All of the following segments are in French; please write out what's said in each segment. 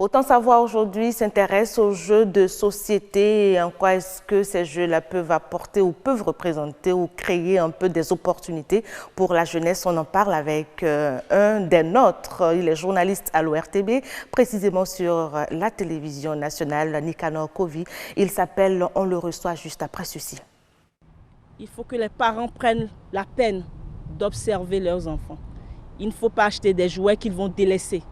Autant savoir aujourd'hui s'intéresse aux jeux de société et en quoi est-ce que ces jeux-là peuvent apporter ou peuvent représenter ou créer un peu des opportunités pour la jeunesse. On en parle avec un des nôtres. Il est journaliste à l'ORTB, précisément sur la télévision nationale, Nicanor Kovi. Il s'appelle On le reçoit juste après ceci. Il faut que les parents prennent la peine d'observer leurs enfants. Il ne faut pas acheter des jouets qu'ils vont délaisser.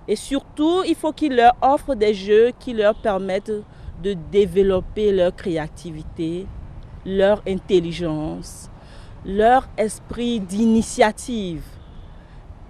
Et surtout, il faut qu'ils leur offrent des jeux qui leur permettent de développer leur créativité, leur intelligence, leur esprit d'initiative.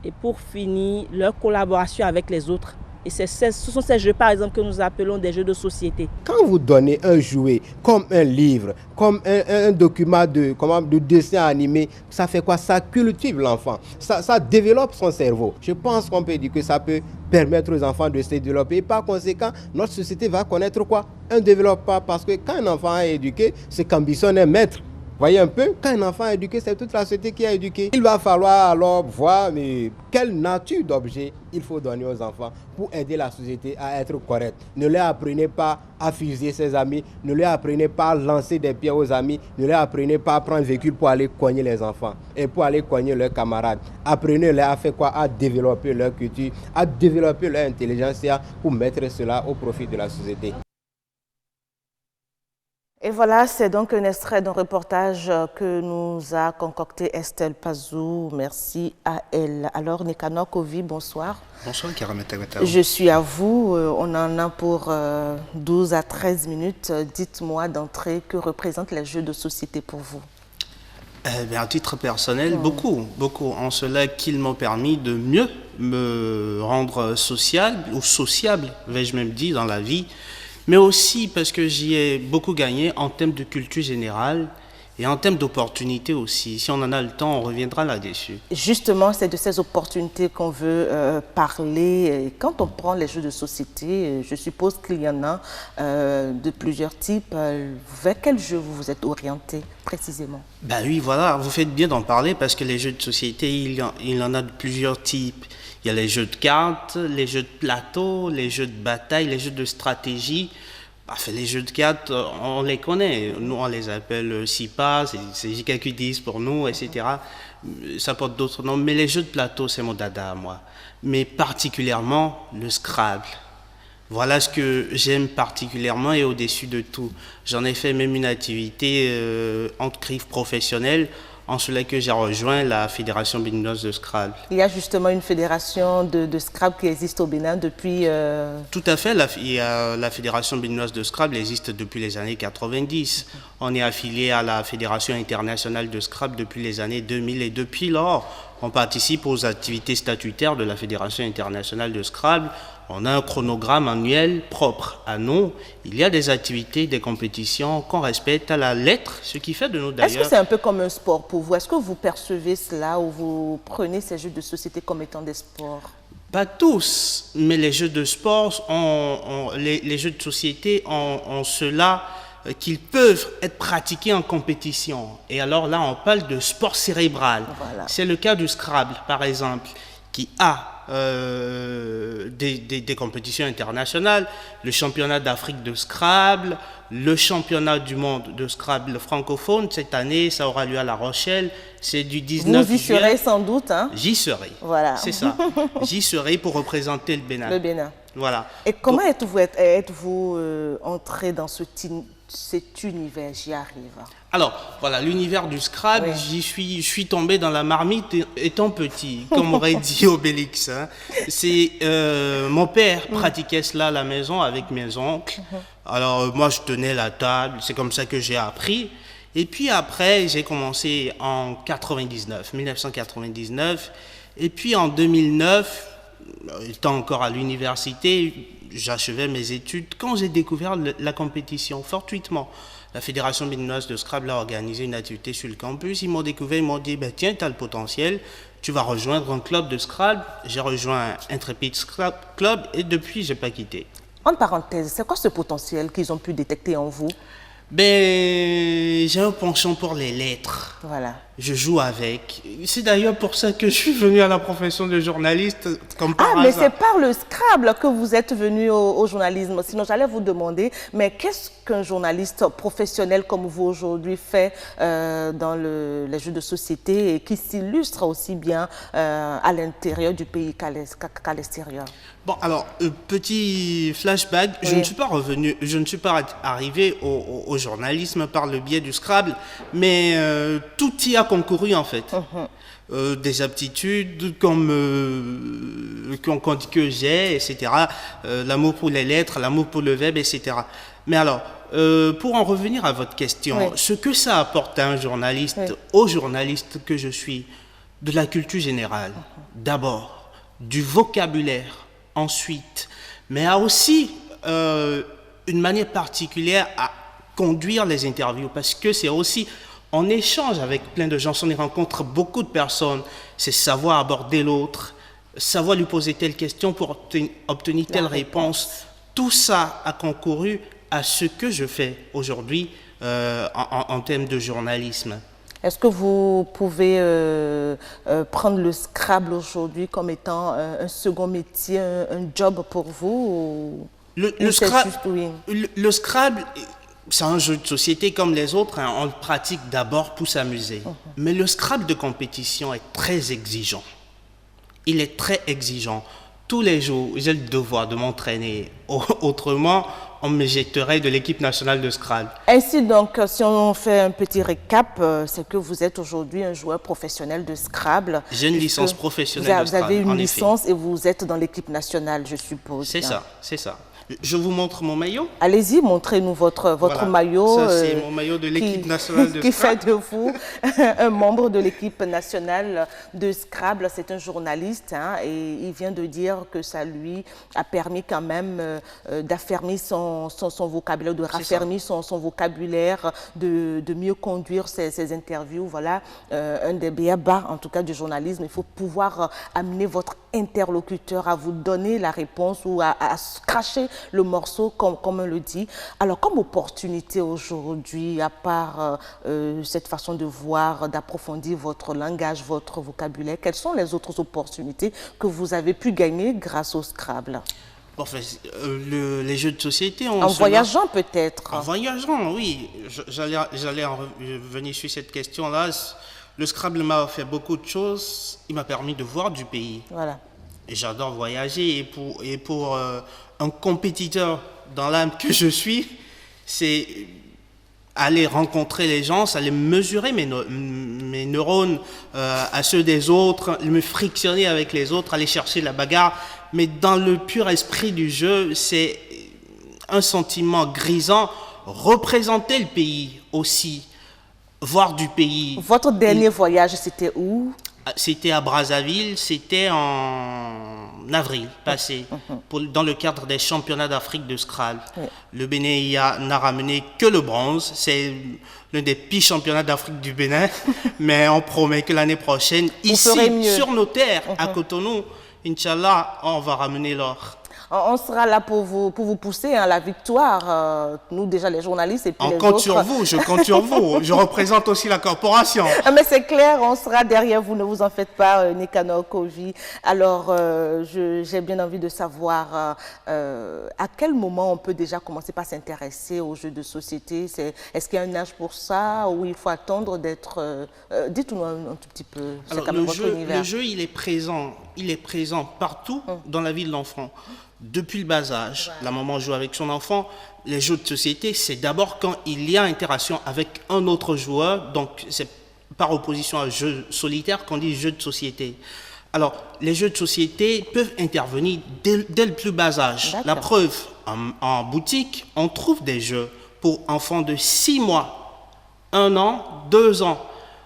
Et pour finir, leur collaboration avec les autres. Et ce sont ces jeux, par exemple, que nous appelons des jeux de société. Quand vous donnez un jouet, comme un livre, comme un document de dessin animé, ça fait quoi? Ça cultive l'enfant, ça développe son cerveau. Je pense qu'on peut dire que ça peut permettre aux enfants de se développer. Et par conséquent, notre société va connaître quoi? Un développement, parce que quand un enfant est éduqué, c'est qu'ambitionne un maître. Voyez un peu, quand un enfant est éduqué, c'est toute la société qui est éduquée. Il va falloir alors voir quelle nature d'objet il faut donner aux enfants pour aider la société à être correcte. Ne leur apprenez pas à fusiller ses amis, ne leur apprenez pas à lancer des pierres aux amis, ne leur apprenez pas à prendre un véhicule pour aller cogner les enfants et pour aller cogner leurs camarades. Apprenez-leur à faire quoi? À développer leur culture, à développer leur intelligence pour mettre cela au profit de la société. Et voilà, c'est donc un extrait d'un reportage que nous a concocté Estelle Pazou. Merci à elle. Alors, Nicanor Kovi, bonsoir. Bonsoir, Karamata. Je suis à vous. On en a pour 12 à 13 minutes. Dites-moi d'entrée, que représentent les jeux de société pour vous? À titre personnel, beaucoup. En cela qu'ils m'ont permis de mieux me rendre sociable, vais-je même dire, dans la vie. Mais aussi parce que j'y ai beaucoup gagné en termes de culture générale et en termes d'opportunités aussi. Si on en a le temps, on reviendra là-dessus. Justement, c'est de ces opportunités qu'on veut parler. Quand on prend les jeux de société, je suppose qu'il y en a de plusieurs types. Vers quel jeu vous vous êtes orienté précisément? Ben oui, voilà, vous faites bien d'en parler parce que les jeux de société, il y en a de plusieurs types. Il y a les jeux de cartes, les jeux de plateau, les jeux de bataille, les jeux de stratégie. Enfin, les jeux de cartes, on les connaît. Nous, on les appelle SIPA, c'est JK10 pour nous, etc. Ça porte d'autres noms. Mais les jeux de plateau, c'est mon dada à moi. Mais particulièrement le Scrabble. Voilà ce que j'aime particulièrement et au-dessus de tout. J'en ai fait même une activité en CRIF professionnelle, en cela que j'ai rejoint la Fédération béninoise de Scrabble. Il y a justement une fédération de Scrabble qui existe au Bénin depuis... Tout à fait, la Fédération béninoise de Scrabble existe depuis les années 90. On est affilié à la Fédération internationale de Scrabble depuis les années 2000 et depuis lors, on participe aux activités statutaires de la Fédération internationale de Scrabble. On a un chronogramme annuel propre à nous. Il y a des activités, des compétitions qu'on respecte à la lettre, ce qui fait de nous d'ailleurs... Est-ce que c'est un peu comme un sport pour vous? Est-ce que vous percevez cela ou vous prenez ces jeux de société comme étant des sports? Pas tous, mais les jeux de sport, les jeux de société ont cela qu'ils peuvent être pratiqués en compétition. Et alors là, on parle de sport cérébral. Voilà. C'est le cas du Scrabble, par exemple, qui a des compétitions internationales, le championnat d'Afrique de Scrabble, le championnat du monde de Scrabble francophone. Cette année, ça aura lieu à La Rochelle. C'est du 19 juin. Vous y serez sans doute, hein? J'y serai. Voilà. C'est ça. J'y serai pour représenter le Bénin. Le Bénin. Voilà. Et comment êtes-vous entré dans cet univers? J'y arrive. Alors, voilà, l'univers du Scrabble, oui. Je suis tombé dans la marmite étant petit, comme aurait dit Obélix. Hein. Mon père pratiquait cela à la maison avec mes oncles. Alors, moi, je tenais la table, c'est comme ça que j'ai appris. Et puis après, j'ai commencé en 1999. Et puis en 2009, étant encore à l'université, j'achevais mes études quand j'ai découvert la compétition, fortuitement. La Fédération béninoise de Scrabble a organisé une activité sur le campus. Ils m'ont découvert, ils m'ont dit tiens, tu as le potentiel, tu vas rejoindre un club de Scrabble. J'ai rejoint Intrepid Scrabble Club et depuis, je n'ai pas quitté. En parenthèse, c'est quoi ce potentiel qu'ils ont pu détecter en vous? J'ai un penchant pour les lettres. Voilà. je joue avec. C'est d'ailleurs pour ça que je suis venu à la profession de journaliste, comme par Ah, mais hasard. c'est par le Scrabble que vous êtes venu au journalisme. Sinon, j'allais vous demander, mais qu'est-ce qu'un journaliste professionnel comme vous aujourd'hui fait dans les jeux de société et qui s'illustre aussi bien à l'intérieur du pays qu'à l'extérieur? Bon, alors, petit flashback, je Oui. ne suis pas revenu, je ne suis pas arrivé au journalisme par le biais du Scrabble, mais tout y a concouru en fait. Des aptitudes comme qu'on dit que j'ai, etc. L'amour pour les lettres, l'amour pour le web, etc. Mais alors, pour en revenir à votre question, Oui. ce que ça apporte à un journaliste, Oui. au journaliste que je suis, de la culture générale, d'abord, du vocabulaire, ensuite, mais a aussi une manière particulière à conduire les interviews, parce que c'est aussi, on échange avec plein de gens, on y rencontre beaucoup de personnes, c'est savoir aborder l'autre, savoir lui poser telle question pour obtenir telle réponse. Tout ça a concouru à ce que je fais aujourd'hui en termes de journalisme. Est-ce que vous pouvez prendre le Scrabble aujourd'hui comme étant un second métier, un job pour vous Le c'est Scrabble, juste, oui. le Scrabble, c'est un jeu de société comme les autres, hein, on le pratique d'abord pour s'amuser. Mais le Scrabble de compétition est très exigeant. Il est très exigeant. Tous les jours, j'ai le devoir de m'entraîner. Autrement, on me jetterait de l'équipe nationale de Scrabble. Ainsi donc, si on fait un petit récap, c'est que vous êtes aujourd'hui un joueur professionnel de Scrabble. J'ai une licence professionnelle de Vous avez Scrabble, en une effet. licence et vous êtes dans l'équipe nationale, je suppose. C'est bien. ça, c'est ça. Je vous montre mon maillot. Allez-y, montrez-nous votre Voilà. maillot. Ça, c'est mon maillot de l'équipe nationale de qui Scrabble. fait de vous un membre de l'équipe nationale de Scrabble. C'est un journaliste hein, et il vient de dire que ça lui a permis quand même d'affermir son vocabulaire, de raffermir son vocabulaire, de mieux conduire ses interviews. Voilà, un des b.a.-ba en tout cas du journalisme. Il faut pouvoir amener votre interlocuteur à vous donner la réponse ou à cracher le morceau, comme on le dit. Alors, comme opportunité aujourd'hui, à part cette façon de voir, d'approfondir votre langage, votre vocabulaire, quelles sont les autres opportunités que vous avez pu gagner grâce au Scrabble? Enfin, les jeux de société... En voyageant peut-être? En voyageant, oui. J'allais venir sur cette question-là. Le Scrabble m'a fait beaucoup de choses. Il m'a permis de voir du pays. Voilà. Et j'adore voyager. Et pour un compétiteur dans l'âme que je suis, c'est aller rencontrer les gens, aller mesurer mes neurones à ceux des autres, me frictionner avec les autres, aller chercher la bagarre. Mais dans le pur esprit du jeu, c'est un sentiment grisant. Représenter le pays aussi, voir du pays. Votre dernier voyage, c'était où? C'était à Brazzaville, c'était en avril passé, dans le cadre des championnats d'Afrique de Scrabble. Oui. Le Bénin n'a ramené que le bronze, c'est l'un des pires championnats d'Afrique du Bénin, mais on promet que l'année prochaine, ici, sur nos terres, à Cotonou, Inch'Allah, on va ramener l'or. On sera là pour vous pousser à la victoire, nous déjà les journalistes et puis les autres. On compte sur vous, je compte sur vous. Je représente aussi la corporation. Mais c'est clair, on sera derrière vous, ne vous en faites pas, Nicanor Kovi. Alors, j'ai bien envie de savoir à quel moment on peut déjà commencer par s'intéresser aux jeux de société. Est-ce qu'il y a un âge pour ça ou il faut attendre d'être... Dites-nous un tout petit peu, c'est quand même votre univers. Le jeu, il est présent partout dans la vie de l'enfant. Depuis le bas âge, la maman joue avec son enfant. Les jeux de société, c'est d'abord quand il y a interaction avec un autre joueur. Donc, c'est par opposition à un jeu solitaire qu'on dit jeu de société. Alors, les jeux de société peuvent intervenir dès le plus bas âge. La preuve, en boutique, on trouve des jeux pour enfants de 6 mois, 1 an, 2 ans.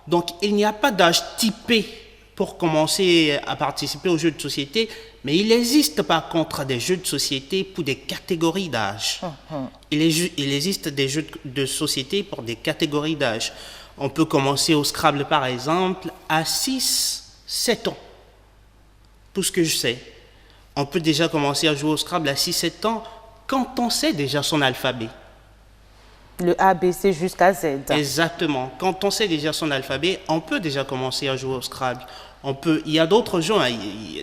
Donc, il n'y a pas d'âge typé pour commencer à participer aux jeux de société, mais il existe par contre des jeux de société pour des catégories d'âge. Il existe des jeux de société pour des catégories d'âge. On peut commencer au Scrabble par exemple à 6-7 ans. Tout ce que je sais. On peut déjà commencer à jouer au Scrabble à 6-7 ans quand on sait déjà son alphabet. Le A, B, C jusqu'à Z. Exactement. Quand on sait déjà son alphabet, on peut déjà commencer à jouer au Scrabble. Il y a d'autres jeux, hein,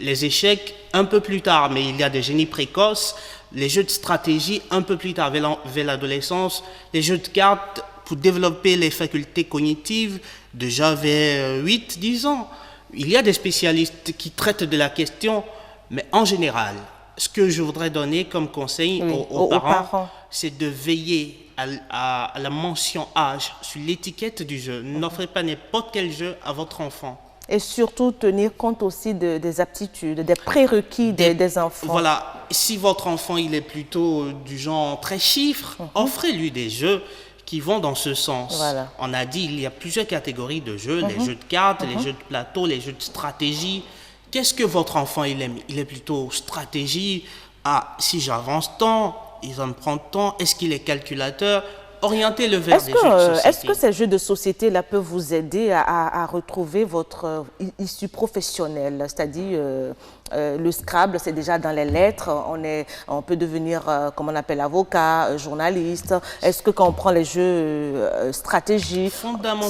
les échecs un peu plus tard, mais il y a des génies précoces, les jeux de stratégie un peu plus tard, vers l'adolescence, les jeux de cartes pour développer les facultés cognitives, déjà vers 8-10 ans. Il y a des spécialistes qui traitent de la question, mais en général, ce que je voudrais donner comme conseil aux parents, c'est de veiller à la mention âge sur l'étiquette du jeu. N'offrez pas n'importe quel jeu à votre enfant. Et surtout tenir compte aussi des aptitudes, des prérequis des enfants. Voilà, si votre enfant il est plutôt du genre très chiffre, offrez-lui des jeux qui vont dans ce sens. Voilà. On a dit il y a plusieurs catégories de jeux, les jeux de cartes, les jeux de plateau, les jeux de stratégie. Qu'est-ce que votre enfant il aime? Il est plutôt stratégie. Ah, si j'avance tant, il va me prendre tant. Est-ce qu'il est calculateur? Orientez-le vers des jeux de société. Est-ce que ces jeux de société-là peuvent vous aider à retrouver votre issue professionnelle? C'est-à-dire, le Scrabble, c'est déjà dans les lettres. On peut devenir, comme on appelle, avocat, journaliste. Est-ce que quand on prend les jeux stratégie,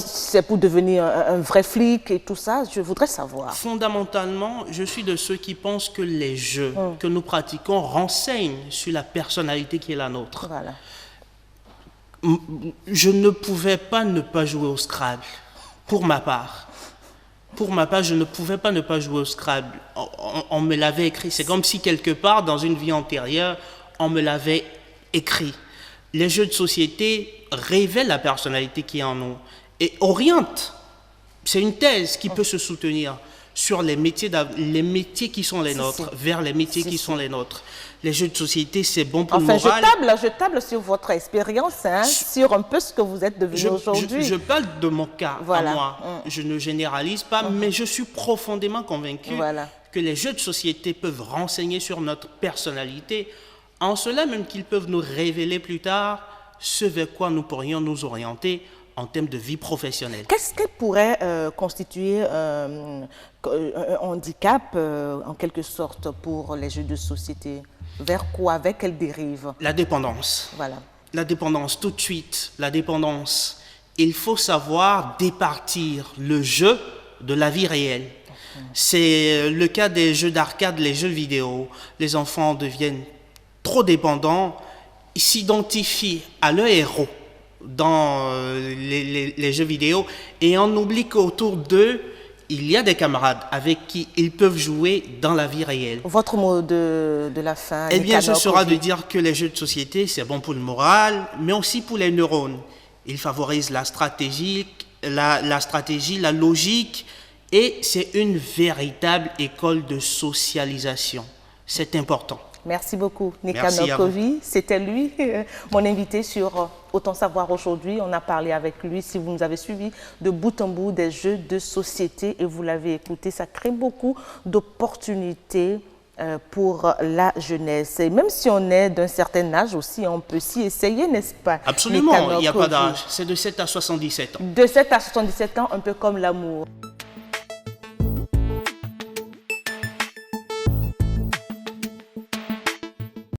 c'est pour devenir un vrai flic et tout ça? Je voudrais savoir. Fondamentalement, je suis de ceux qui pensent que les jeux que nous pratiquons renseignent sur la personnalité qui est la nôtre. Voilà. Je ne pouvais pas ne pas jouer au Scrabble, pour ma part. Pour ma part, je ne pouvais pas ne pas jouer au Scrabble. On me l'avait écrit. C'est comme si quelque part, dans une vie antérieure, on me l'avait écrit. Les jeux de société révèlent la personnalité qui est en nous et orientent. C'est une thèse qui peut se soutenir sur les métiers qui sont les nôtres, vers les métiers qui sont les nôtres. Les jeux de société, c'est bon pour le moral. Je table sur votre expérience, hein, sur un peu ce que vous êtes devenu aujourd'hui. Je parle de mon cas à moi. Je ne généralise pas, mais je suis profondément convaincu que les jeux de société peuvent renseigner sur notre personnalité, en cela même qu'ils peuvent nous révéler plus tard ce vers quoi nous pourrions nous orienter en termes de vie professionnelle. Qu'est-ce qui pourrait constituer un handicap, en quelque sorte, pour les jeux de société? Vers quoi? Vers quelle dérive? La dépendance. Voilà. La dépendance, tout de suite, la dépendance. Il faut savoir départir le jeu de la vie réelle. C'est le cas des jeux d'arcade, les jeux vidéo. Les enfants deviennent trop dépendants, ils s'identifient à leur héros dans les jeux vidéo et on oublie qu'autour d'eux, il y a des camarades avec qui ils peuvent jouer dans la vie réelle. Votre mot de la fin? Eh bien, ce sera de dire que les jeux de société, c'est bon pour le moral, mais aussi pour les neurones. Ils favorisent la stratégie, la logique, et c'est une véritable école de socialisation. C'est important. Merci beaucoup, Nika Nokovi. C'était lui, mon invité sur Autant Savoir aujourd'hui. On a parlé avec lui, si vous nous avez suivis, de bout en bout des jeux de société et vous l'avez écouté, ça crée beaucoup d'opportunités pour la jeunesse. Et même si on est d'un certain âge aussi, on peut s'y essayer, n'est-ce pas? Absolument, il n'y a pas d'âge. C'est de 7 à 77 ans. De 7 à 77 ans, un peu comme l'amour.